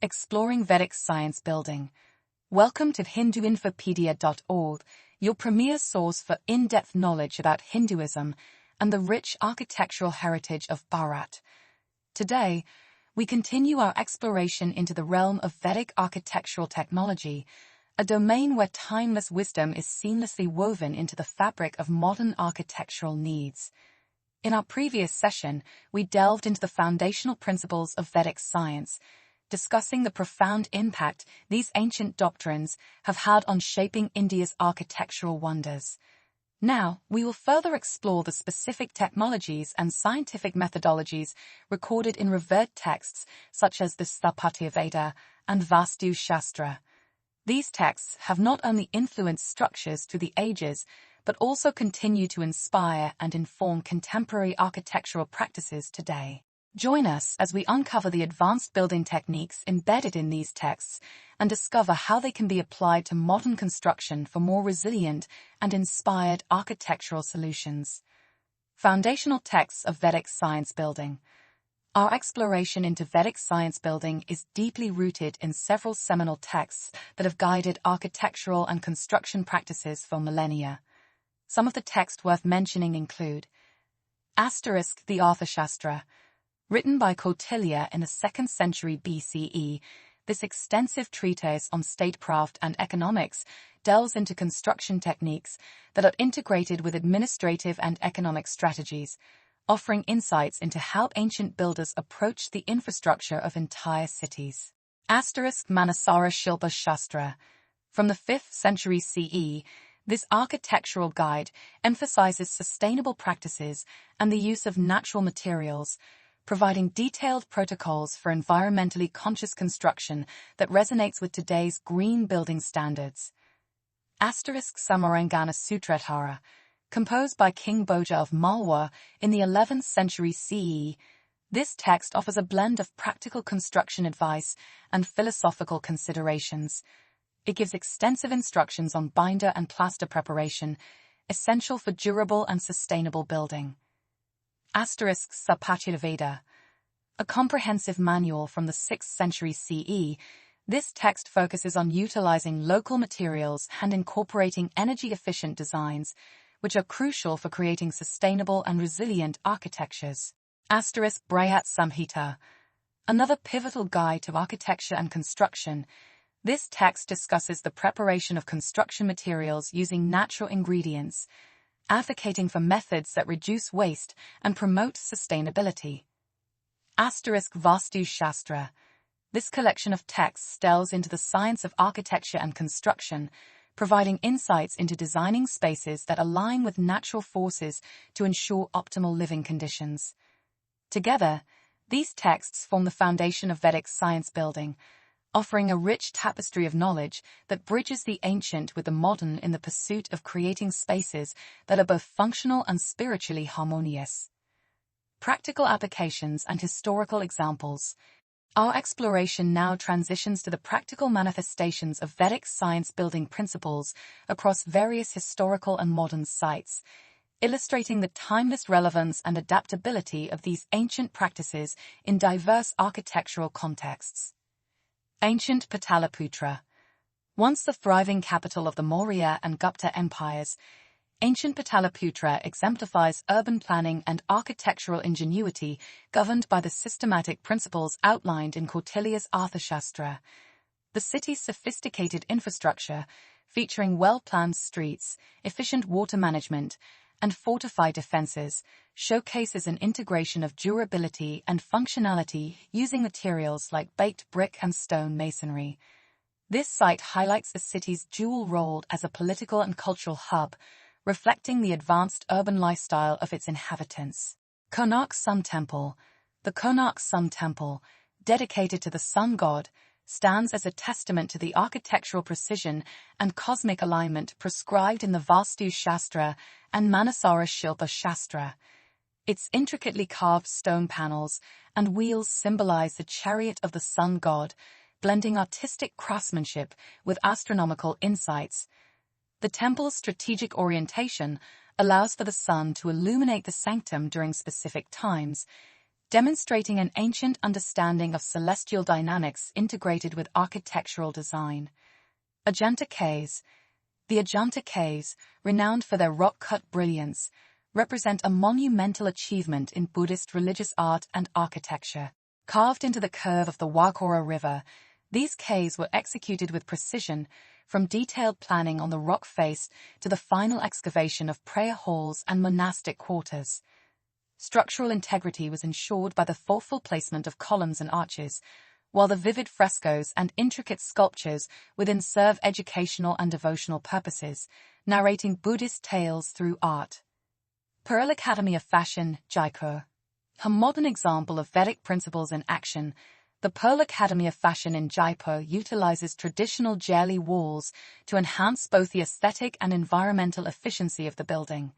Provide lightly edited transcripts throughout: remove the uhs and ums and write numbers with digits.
Exploring Vedic Science Building. Welcome to HinduInfopedia.org, your premier source for in-depth knowledge about Hinduism and the rich architectural heritage of Bharat. Today, we continue our exploration into the realm of Vedic architectural technology, a domain where timeless wisdom is seamlessly woven into the fabric of modern architectural needs. In our previous session, we delved into the foundational principles of Vedic science, discussing the profound impact these ancient doctrines have had on shaping India's architectural wonders. Now, we will further explore the specific technologies and scientific methodologies recorded in revered texts such as the Sthapatya Veda and Vastu Shastra. These texts have not only influenced structures through the ages, but also continue to inspire and inform contemporary architectural practices today. Join us as we uncover the advanced building techniques embedded in these texts and discover how they can be applied to modern construction for more resilient and inspired architectural solutions. Foundational texts of Vedic science building. Our exploration into Vedic science building is deeply rooted in several seminal texts that have guided architectural and construction practices for millennia. Some of the texts worth mentioning include the Arthashastra. Written by Kautilya in the 2nd century BCE, this extensive treatise on statecraft and economics delves into construction techniques that are integrated with administrative and economic strategies, offering insights into how ancient builders approached the infrastructure of entire cities. Manasara Shilpa Shastra. From the 5th century CE, this architectural guide emphasizes sustainable practices and the use of natural materials, providing detailed protocols for environmentally conscious construction that resonates with today's green building standards. Samarangana Sutradhara. Composed by King Bhoja of Malwa in the 11th century CE, this text offers a blend of practical construction advice and philosophical considerations. It gives extensive instructions on binder and plaster preparation, essential for durable and sustainable building. Sthapatya Veda. A comprehensive manual from the 6th century CE, this text focuses on utilizing local materials and incorporating energy-efficient designs, which are crucial for creating sustainable and resilient architectures. Brihat Samhita. Another pivotal guide to architecture and construction, this text discusses the preparation of construction materials using natural ingredients, advocating for methods that reduce waste and promote sustainability. Vastu Shastra. This collection of texts delves into the science of architecture and construction, providing insights into designing spaces that align with natural forces to ensure optimal living conditions. Together, these texts form the foundation of Vedic science building, offering a rich tapestry of knowledge that bridges the ancient with the modern in the pursuit of creating spaces that are both functional and spiritually harmonious. Practical applications and historical examples. Our exploration now transitions to the practical manifestations of Vedic science building principles across various historical and modern sites, illustrating the timeless relevance and adaptability of these ancient practices in diverse architectural contexts. Ancient Pataliputra. Once the thriving capital of the Maurya and Gupta empires, ancient Pataliputra exemplifies urban planning and architectural ingenuity governed by the systematic principles outlined in Kautilya's Arthashastra. The city's sophisticated infrastructure, featuring well-planned streets, efficient water management, and fortified defenses, showcases an integration of durability and functionality using materials like baked brick and stone masonry. This site highlights the city's dual role as a political and cultural hub, reflecting the advanced urban lifestyle of its inhabitants. Konark Sun Temple. The Konark Sun Temple, dedicated to the sun god, stands as a testament to the architectural precision and cosmic alignment prescribed in the Vastu Shastra and Manasara Shilpa Shastra. Its intricately carved stone panels and wheels symbolize the chariot of the sun god, blending artistic craftsmanship with astronomical insights. The temple's strategic orientation allows for the sun to illuminate the sanctum during specific times, demonstrating an ancient understanding of celestial dynamics integrated with architectural design. Ajanta Caves. The Ajanta Caves, renowned for their rock-cut brilliance, represent a monumental achievement in Buddhist religious art and architecture. Carved into the curve of the Warkora River, these caves were executed with precision, from detailed planning on the rock face to the final excavation of prayer halls and monastic quarters. Structural integrity was ensured by the thoughtful placement of columns and arches, while the vivid frescoes and intricate sculptures within serve educational and devotional purposes, narrating Buddhist tales through art. Pearl Academy of Fashion, Jaipur. A modern example of Vedic principles in action, the Pearl Academy of Fashion in Jaipur utilizes traditional jaili walls to enhance both the aesthetic and environmental efficiency of the building.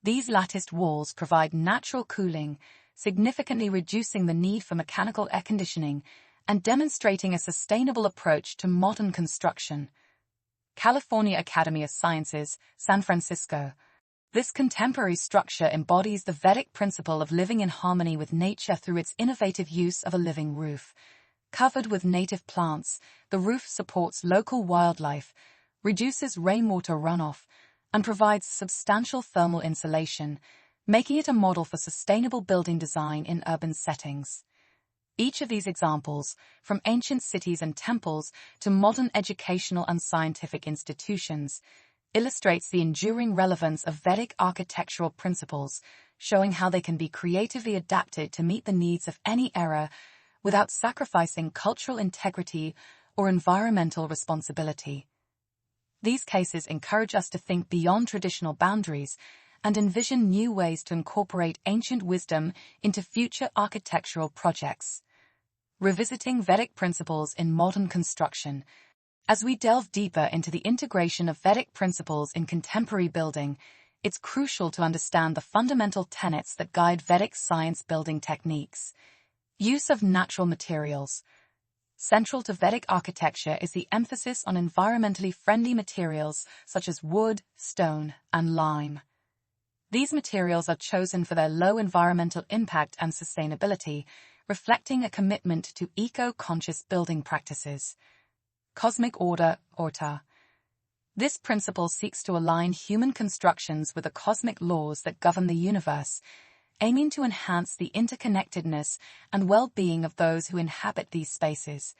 These latticed walls provide natural cooling, significantly reducing the need for mechanical air conditioning and demonstrating a sustainable approach to modern construction. California Academy of Sciences, San Francisco. This contemporary structure embodies the Vedic principle of living in harmony with nature through its innovative use of a living roof. Covered with native plants, the roof supports local wildlife, reduces rainwater runoff, and provides substantial thermal insulation, making it a model for sustainable building design in urban settings. Each of these examples, from ancient cities and temples to modern educational and scientific institutions, illustrates the enduring relevance of Vedic architectural principles, showing how they can be creatively adapted to meet the needs of any era without sacrificing cultural integrity or environmental responsibility. These cases encourage us to think beyond traditional boundaries and envision new ways to incorporate ancient wisdom into future architectural projects. Revisiting Vedic principles in modern construction. As we delve deeper into the integration of Vedic principles in contemporary building, it's crucial to understand the fundamental tenets that guide Vedic science building techniques. Use of natural materials. Central to Vedic architecture is the emphasis on environmentally friendly materials such as wood, stone, and lime. These materials are chosen for their low environmental impact and sustainability, reflecting a commitment to eco-conscious building practices. Cosmic order, Orta. This principle seeks to align human constructions with the cosmic laws that govern the universe, aiming to enhance the interconnectedness and well-being of those who inhabit these spaces.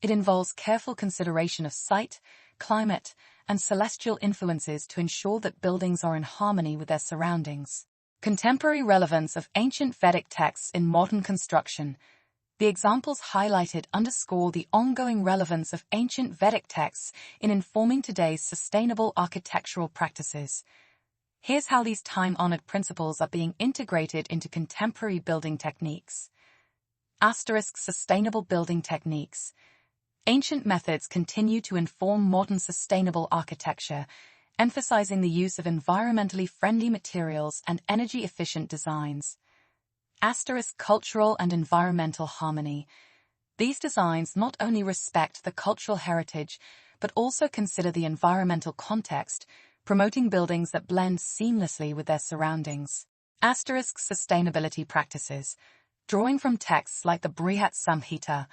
It involves careful consideration of site, climate, and celestial influences to ensure that buildings are in harmony with their surroundings. Contemporary relevance of ancient Vedic texts in modern construction. The examples highlighted underscore the ongoing relevance of ancient Vedic texts in informing today's sustainable architectural practices. Here's how these time-honored principles are being integrated into contemporary building techniques. Sustainable building techniques. Ancient methods continue to inform modern sustainable architecture, emphasizing the use of environmentally friendly materials and energy-efficient designs. Cultural and environmental harmony. These designs not only respect the cultural heritage, but also consider the environmental context, promoting buildings that blend seamlessly with their surroundings. Sustainability practices. Drawing from texts like the Brihat Samhita,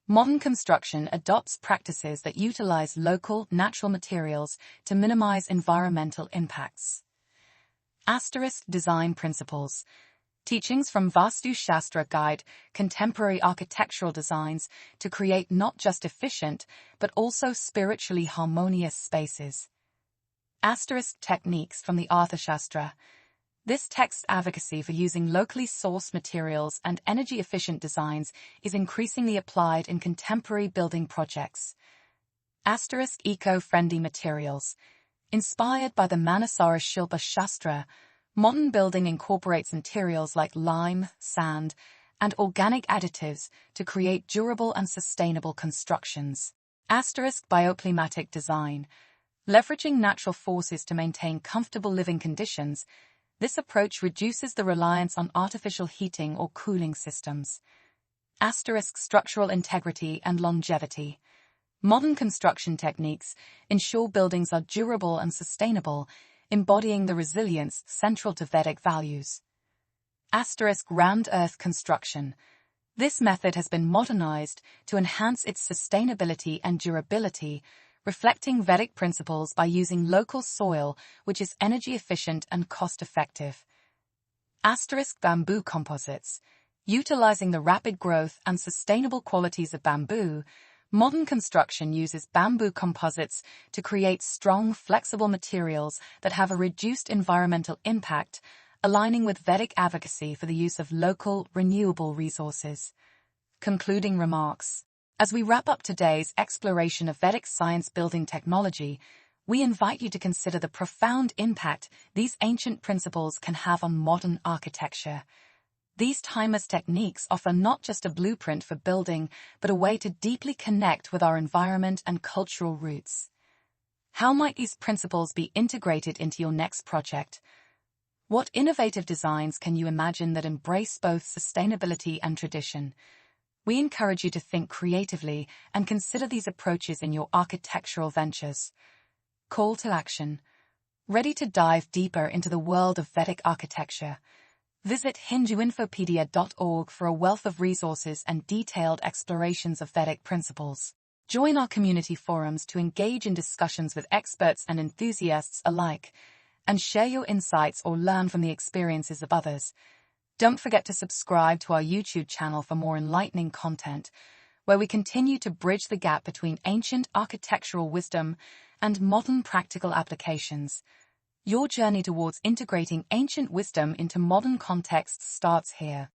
modern construction adopts practices that utilize local, natural materials to minimize environmental impacts. Design principles. Teachings from Vastu Shastra guide contemporary architectural designs to create not just efficient, but also spiritually harmonious spaces. Techniques from the Arthashastra. This text's advocacy for using locally sourced materials and energy-efficient designs is increasingly applied in contemporary building projects. Eco-friendly materials. Inspired by the Manasara Shilpa Shastra, modern building incorporates materials like lime, sand, and organic additives to create durable and sustainable constructions. Bioclimatic design. Leveraging natural forces to maintain comfortable living conditions, this approach reduces the reliance on artificial heating or cooling systems. Structural integrity and longevity. Modern construction techniques ensure buildings are durable and sustainable, embodying the resilience central to Vedic values. Round earth construction. This method has been modernized to enhance its sustainability and durability, reflecting Vedic principles by using local soil, which is energy efficient and cost-effective. Bamboo composites. Utilizing the rapid growth and sustainable qualities of bamboo, modern construction uses bamboo composites to create strong, flexible materials that have a reduced environmental impact, aligning with Vedic advocacy for the use of local, renewable resources. Concluding remarks. As we wrap up today's exploration of Vedic science building technology, we invite you to consider the profound impact these ancient principles can have on modern architecture. These timeless techniques offer not just a blueprint for building, but a way to deeply connect with our environment and cultural roots. How might these principles be integrated into your next project? What innovative designs can you imagine that embrace both sustainability and tradition? We encourage you to think creatively and consider these approaches in your architectural ventures. Call to action. Ready to dive deeper into the world of Vedic architecture? Visit hinduinfopedia.org for a wealth of resources and detailed explorations of Vedic principles. Join our community forums to engage in discussions with experts and enthusiasts alike, and share your insights or learn from the experiences of others. Don't forget to subscribe to our YouTube channel for more enlightening content, where we continue to bridge the gap between ancient architectural wisdom and modern practical applications. Your journey towards integrating ancient wisdom into modern contexts starts here.